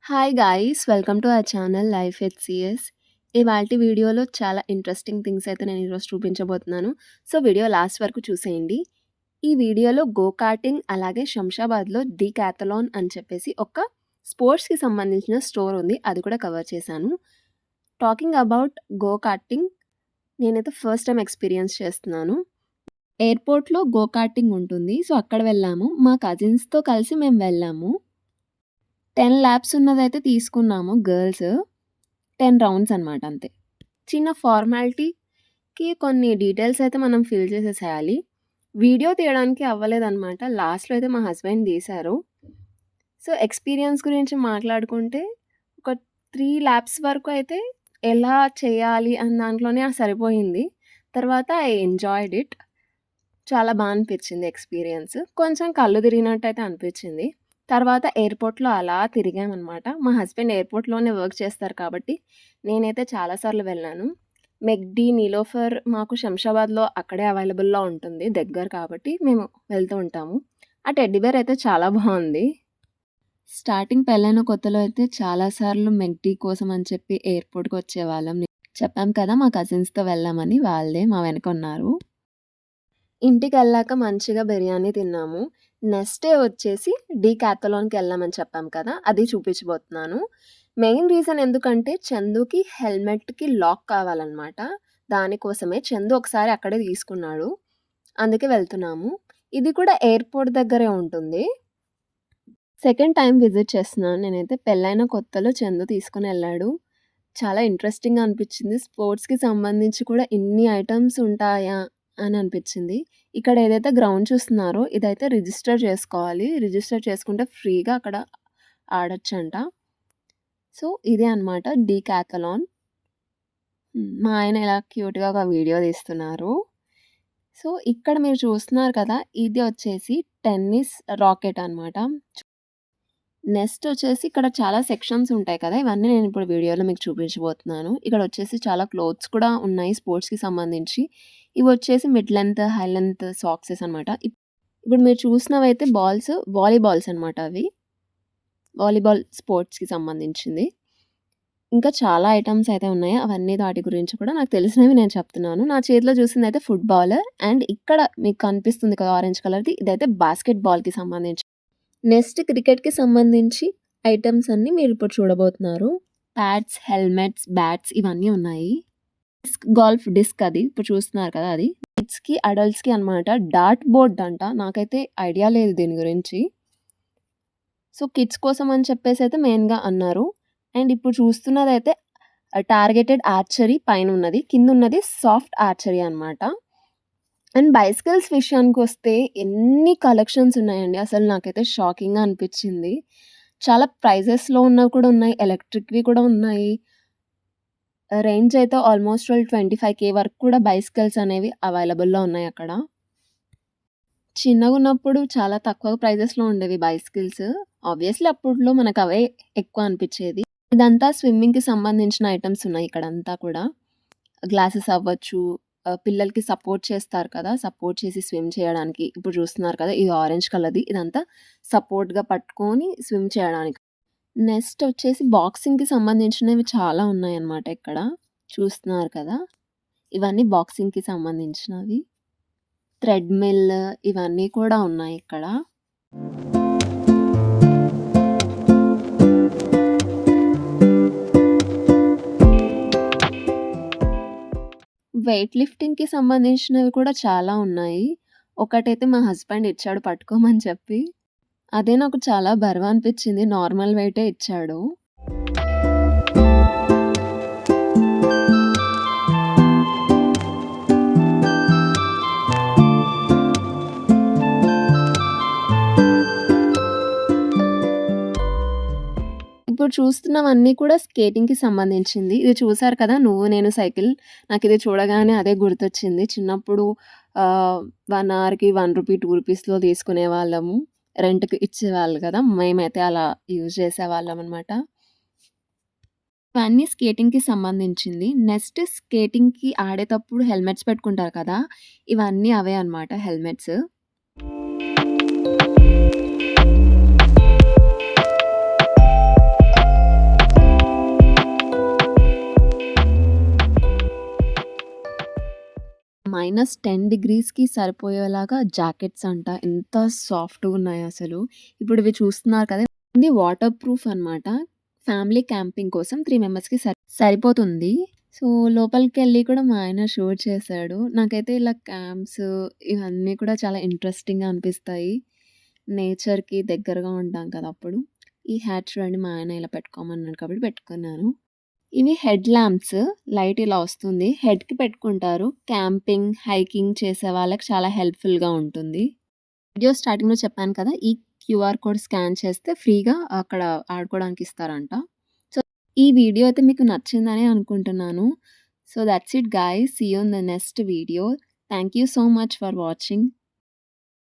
Hi guys! Welcome to our channel life at CS. ఇవాల్టి వీడియోలో చాలా ఇంట్రెస్టింగ్ థింగ్స్ అయితే నేను ఈరోజు చూపించబోతున్నాను. సో, వీడియో లాస్ట్ వరకు చూసేయండి. ఈ వీడియోలో గో కార్టింగ్ అలాగే శంషాబాద్‌లో డీకాథలాన్ అని చెప్పేసి ఒక స్పోర్ట్స్‌కి సంబంధించిన స్టోర్ ఉంది. అది కూడా కవర్ చేశాను. టాకింగ్ అబౌట్ గో కార్టింగ్ నేనైతే ఫస్ట్ టైమ్ ఎక్స్‌పీరియన్స్ చేస్తున్నాను. ఎయిర్‌పోర్ట్‌లో గో కార్టింగ్ ఉంటుంది. సో, అక్కడ వెళ్ళాము. మా కజిన్స్‌తో కలిసి మేము వెళ్ళాము. 10 ల్యాప్స్ ఉన్నదైతే తీసుకున్నాము గర్ల్స్. 10 రౌండ్స్ అనమాట అంతే. చిన్న ఫార్మాలిటీకి కొన్ని డీటెయిల్స్ అయితే మనం ఫిల్ చేసేసేయాలి. వీడియో తీయడానికి అవ్వలేదనమాట. లాస్ట్‌లో అయితే మా హస్బెండ్ తీశారు. సో, ఎక్స్‌పీరియన్స్ గురించి మాట్లాడుకుంటే ఒక 3 ల్యాప్స్ వరకు అయితే ఎలా చేయాలి అన్న దాంట్లోనే సరిపోయింది. తర్వాత ఐ ఎంజాయ్డ్ ఇట్. చాలా అనిపించింది ఎక్స్‌పీరియన్స్. కొంచెం కళ్ళు తిరిగినట్టయితే అనిపించింది. తర్వాత ఎయిర్‌పోర్ట్‌లో అలా తిరిగామనమాట. మా హస్బెండ్ ఎయిర్‌పోర్ట్‌లోనే వర్క్ చేస్తారు కాబట్టి, నేనైతే చాలా సార్లు వెళ్ళాను. మెక్‌డీ, నీలోఫర్ మాకు శంషాబాద్‌లో అక్కడే అవైలబుల్‌లో ఉంటుంది. దగ్గర కాబట్టి మేము వెళ్తూ ఉంటాము. ఆ టెడ్డీ బేర్ అయితే చాలా బావుంది. స్టార్టింగ్ పెళ్ళైన కొత్తలో అయితే చాలా సార్లు మెక్‌డీ కోసం అని చెప్పి ఎయిర్‌పోర్ట్‌కొచ్చేవాళ్ళం. చెప్పాం కదా! మా కజిన్స్‌తో వెళ్ళామని. వాళ్ళే మా వెనక ఉన్నారు. ఇంటికెళ్ళాక మంచిగా బిర్యానీ తిన్నాము. నెక్స్ట్ డే వచ్చేసి డీకాథలాన్‌కెళ్ళామని చెప్పాం కదా! అది చూపించబోతున్నాను. మెయిన్ రీజన్ ఎందుకంటే చందుకి హెల్మెట్‌కి లాక్ కావాలనమాట. దానికోసమే చందు ఒకసారి అక్కడే తీసుకున్నాడు. అందుకే వెళ్తున్నాము. ఇది కూడా ఎయిర్‌పోర్ట్ దగ్గరే ఉంటుంది. సెకండ్ టైమ్ విజిట్ చేస్తున్నాను నేనైతే. పెళ్ళైన కొత్తలో చందు తీసుకొనెళ్ళాడు. చాలా ఇంట్రెస్టింగ్‌గా అనిపించింది. స్పోర్ట్స్‌కి సంబంధించి కూడా ఇన్ని ఐటెమ్స్ ఉంటాయా అని అనిపించింది. ఇక్కడ ఏదైతే గ్రౌండ్ చూస్తున్నారో ఇదైతే రిజిస్టర్ చేసుకోవాలి. రిజిస్టర్ చేసుకుంటే ఫ్రీగా అక్కడ ఆడొచ్చంట. సో, ఇదే అనమాట డీకాథలాన్. మా ఆయన ఇలా క్యూట్‌గా ఒక వీడియో తీస్తున్నారు. సో, ఇక్కడ మీరు చూస్తున్నారు కదా! ఇది వచ్చేసి టెన్నిస్ రాకెట్ అనమాట. నెక్స్ట్ వచ్చేసి ఇక్కడ చాలా సెక్షన్స్ ఉంటాయి కదా! ఇవన్నీ నేను ఇప్పుడు వీడియోలో మీకు చూపించబోతున్నాను. ఇక్కడ వచ్చేసి చాలా క్లోత్స్ కూడా ఉన్నాయి స్పోర్ట్స్‌కి సంబంధించి. ఇవి వచ్చేసి mid length, high length socks అనమాట. ఇప్పుడు మీరు చూసినవైతే వాలీబాల్స్ అనమాట అవి. వాలీబాల్ స్పోర్ట్స్‌కి సంబంధించింది. ఇంకా చాలా ఐటెమ్స్ అయితే ఉన్నాయి. అవన్నీ వాటి గురించి కూడా నాకు తెలిసినవి నేను చెప్తున్నాను. నా చేతిలో చూసిందైతే ఫుట్‌బాల్ అండ్ ఇక్కడ మీకు కనిపిస్తుంది కదా! ఆరెంజ్ కలర్‌ది ఇదైతే బాస్కెట్ బాల్‌కి సంబంధించి. నెక్స్ట్ క్రికెట్‌కి సంబంధించి ఐటెమ్స్ అన్నీ మీరిప్పుడు చూడబోతున్నారు. ప్యాడ్స్, హెల్మెట్స్, బ్యాట్స్ ఇవన్నీ ఉన్నాయి. గోల్ఫ్ డిస్క్ అది ఇప్పుడు చూస్తున్నారు కదా! అది. కిడ్స్‌కి, అడల్ట్స్‌కి అనమాట. డార్ట్ బోర్డ్ అంట. నాకైతే ఐడియా లేదు దీని గురించి. సో, కిడ్స్ కోసం అని చెప్పేసైతే మెయిన్‌గా అన్నారు. అండ్ ఇప్పుడు చూస్తున్నదైతే టార్గెటెడ్ ఆర్చరీ పైనున్నది. కిందున్నది సాఫ్ట్ ఆర్చరీ అనమాట. అండ్ బైసికల్స్ విషయానికొస్తే ఎన్ని కలెక్షన్స్ ఉన్నాయండి. అసలు నాకైతే షాకింగ్‌గా అనిపించింది. చాలా ప్రైజెస్‌లో ఉన్నవి కూడా ఉన్నాయి. ఎలక్ట్రిక్‌వి కూడా ఉన్నాయి. రేంజ్ అయితే ఆల్మోస్ట్ 25,000 వరకు కూడా బైసికల్స్ అనేవి అవైలబుల్‌లో ఉన్నాయి అక్కడ. చిన్నగున్నప్పుడు చాలా తక్కువ ప్రైజెస్‌లో ఉండేవి బైసికల్స్. ఆబ్వియస్‌లీ అప్పట్లో మనకవే ఎక్కువ అనిపిచ్చేది. ఇదంతా స్విమ్మింగ్‌కి సంబంధించిన ఐటెమ్స్ ఉన్నాయి ఇక్కడంతా కూడా. గ్లాసెస్ అవ్వచ్చు, పిల్లలకి సపోర్ట్ చేస్తారు కదా! సపోర్ట్ చేసి స్విమ్ చేయడానికి. ఇప్పుడు చూస్తున్నారు కదా! ఇది ఆరెంజ్ కలర్‌ది. ఇదంతా సపోర్ట్‌గా పట్టుకొని స్విమ్ చేయడానికి. నెక్స్ట్ వచ్చేసి బాక్సింగ్‌కి సంబంధించినవి చాలా ఉన్నాయన్నమాట ఇక్కడ. చూస్తున్నారు కదా! ఇవన్నీ బాక్సింగ్‌కి సంబంధించినవి. థ్రెడ్‌మిల్ ఇవన్నీ కూడా ఉన్నాయి ఇక్కడ. వెయిట్ లిఫ్టింగ్‌కి సంబంధించినవి కూడా చాలా ఉన్నాయి. ఒకటైతే మా హస్బెండ్ ఇచ్చాడు పట్టుకోమని చెప్పి. అదే నాకు చాలా బరువనిపించింది. నార్మల్ వెయిటే ఇచ్చాడు. ఇప్పుడు చూస్తున్నవన్నీ కూడా స్కేటింగ్‌కి సంబంధించింది. ఇది చూసారు కదా! 'నువ్వు నేను సైకిల్' నాకిది చూడగానే అదే గుర్తొచ్చింది. చిన్నప్పుడు 1 అవర్‌కి రూ. 1, రూ. 2లో తీసుకునేవాళ్ళము. రెంట్‌కి ఇచ్చేవాళ్ళు కదా! మేమైతే అలా యూజ్ చేసేవాళ్ళమనమాట. ఇవన్నీ స్కేటింగ్‌కి సంబంధించింది. నెక్స్ట్ స్కేటింగ్‌కి ఆడేటప్పుడు హెల్మెట్స్ పెట్టుకుంటారు కదా! ఇవన్నీ అవే అనమాట హెల్మెట్స్. -10 డిగ్రీస్‌కి సరిపోయేలాగా జాకెట్స్ అంట. ఎంత సాఫ్ట్‌గున్నాయో అసలు. ఇప్పుడు ఇవి చూస్తున్నారు కదా! ఇది వాటర్ ప్రూఫ్ అనమాట. ఫ్యామిలీ క్యాంపింగ్ కోసం 3 మెంబర్స్‌కి సరిపోతుంది. సో, లోపలికెళ్ళి కూడా మా ఆయన షూట్ చేశాడు. నాకైతే ఇలా క్యాంప్స్ ఇవన్నీ కూడా చాలా ఇంట్రెస్టింగ్‌గా అనిపిస్తాయి. నేచర్‌కి దగ్గరగా ఉంటాం కదా! అప్పుడు. ఈ హ్యాట్ చూడండి మా ఆయన ఇలా పెట్టుకోమన్నాడు కాబట్టి పెట్టుకున్నాను. ఇవి హెడ్ ల్యాంప్స్. లైట్ ఇలా వస్తుంది. హెడ్‌కి పెట్టుకుంటారు. క్యాంపింగ్, హైకింగ్ చేసే వాళ్ళకి చాలా హెల్ప్‌ఫుల్‌గా ఉంటుంది. వీడియో స్టార్టింగ్‌లో చెప్పాను కదా! ఈ క్యూఆర్ కోడ్ స్కాన్ చేస్తే ఫ్రీగా అక్కడ ఆడుకోవడానికి ఇస్తారంట. సో, ఈ వీడియో అయితే మీకు నచ్చిందనే అనుకుంటున్నాను. So, that's it guys. See you in the next video. Thank you so much for watching.